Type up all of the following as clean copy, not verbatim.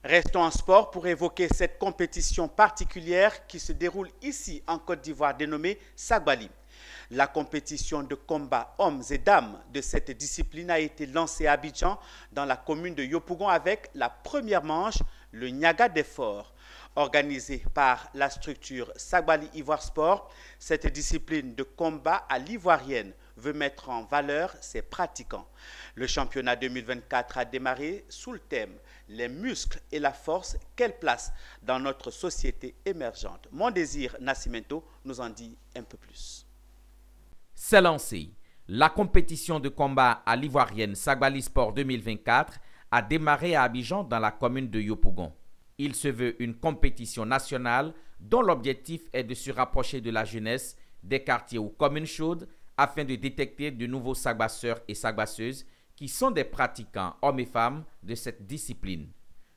Restons en sport pour évoquer cette compétition particulière qui se déroule ici en Côte d'Ivoire dénommée Sagbali. La compétition de combat hommes et dames de cette discipline a été lancée à Abidjan dans la commune de Yopougon avec la première manche, le Niaga des Forts. Organisée par la structure Sagbali Ivoire Sport, cette discipline de combat à l'ivoirienne veut mettre en valeur ses pratiquants. Le championnat 2024 a démarré sous le thème « Les muscles et la force, quelle place dans notre société émergente ?» Mon désir Nascimento nous en dit un peu plus. C'est lancé. La compétition de combat à l'ivoirienne Sagbali Sport 2024 a démarré à Abidjan dans la commune de Yopougon. Il se veut une compétition nationale dont l'objectif est de se rapprocher de la jeunesse des quartiers ou communes chaudes afin de détecter de nouveaux sagbasseurs et sagbasseuses qui sont des pratiquants, hommes et femmes, de cette discipline.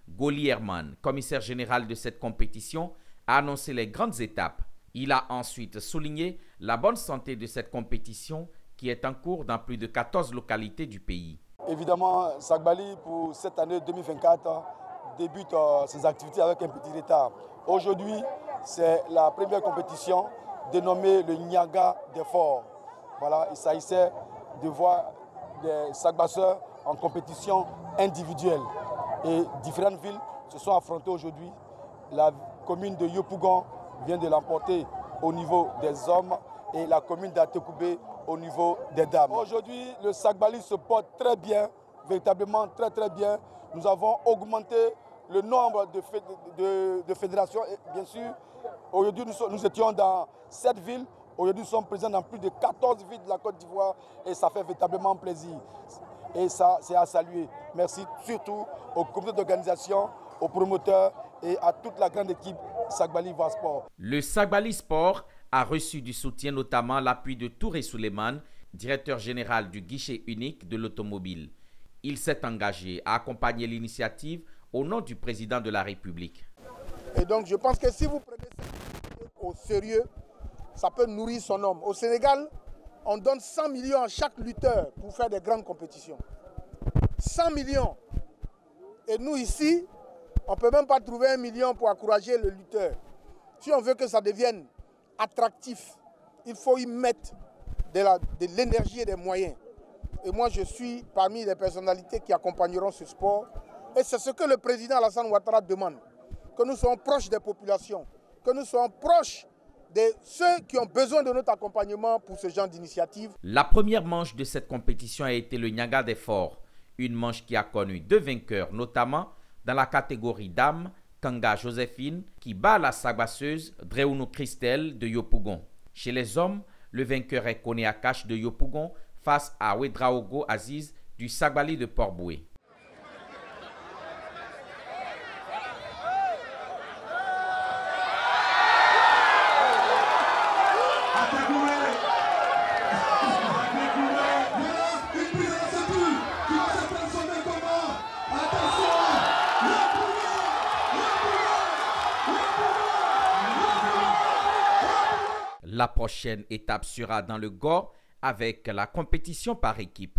Goli Herman, commissaire général de cette compétition, a annoncé les grandes étapes. Il a ensuite souligné la bonne santé de cette compétition qui est en cours dans plus de 14 localités du pays. Évidemment, Sagbali, pour cette année 2024, débute ses activités avec un petit retard. Aujourd'hui, c'est la première compétition dénommée le Niaga des Forts. Voilà, il s'agissait de voir des sagbasseurs en compétition individuelle. Et différentes villes se sont affrontées aujourd'hui. La commune de Yopougon vient de l'emporter au niveau des hommes et la commune d'Atekoubé au niveau des dames. Aujourd'hui, le Sagbali se porte très bien, véritablement très bien. Nous avons augmenté le nombre de fédérations. Et bien sûr, aujourd'hui, nous étions dans 7 villes. Aujourd'hui, nous sommes présents dans plus de 14 villes de la Côte d'Ivoire et ça fait véritablement plaisir. Et ça, c'est à saluer. Merci surtout au comité d'organisation, aux promoteurs et à toute la grande équipe Sagbali Ivoire Sport. Le Sagbali Sport a reçu du soutien, notamment l'appui de Touré Souleymane, directeur général du guichet unique de l'automobile. Il s'est engagé à accompagner l'initiative au nom du président de la République. Et donc je pense que si vous prenez ça au sérieux, ça peut nourrir son homme. Au Sénégal, on donne 100 millions à chaque lutteur pour faire des grandes compétitions. 100 millions. Et nous ici, on ne peut même pas trouver 1 million pour encourager le lutteur. Si on veut que ça devienne attractif, il faut y mettre de l'énergie et des moyens. Et moi, je suis parmi les personnalités qui accompagneront ce sport. Et c'est ce que le président Alassane Ouattara demande. Que nous soyons proches des populations, que nous soyons proches de ceux qui ont besoin de notre accompagnement pour ce genre d'initiative. La première manche de cette compétition a été le Niaga des Forts, une manche qui a connu 2 vainqueurs, notamment dans la catégorie dames, Kanga Joséphine qui bat la sagbasseuse Dreunou Christelle de Yopougon. Chez les hommes, le vainqueur est Koné Akash de Yopougon face à Ouedraogo Aziz du Sagbali de Port-Boué. La prochaine étape sera dans le Gor avec la compétition par équipe.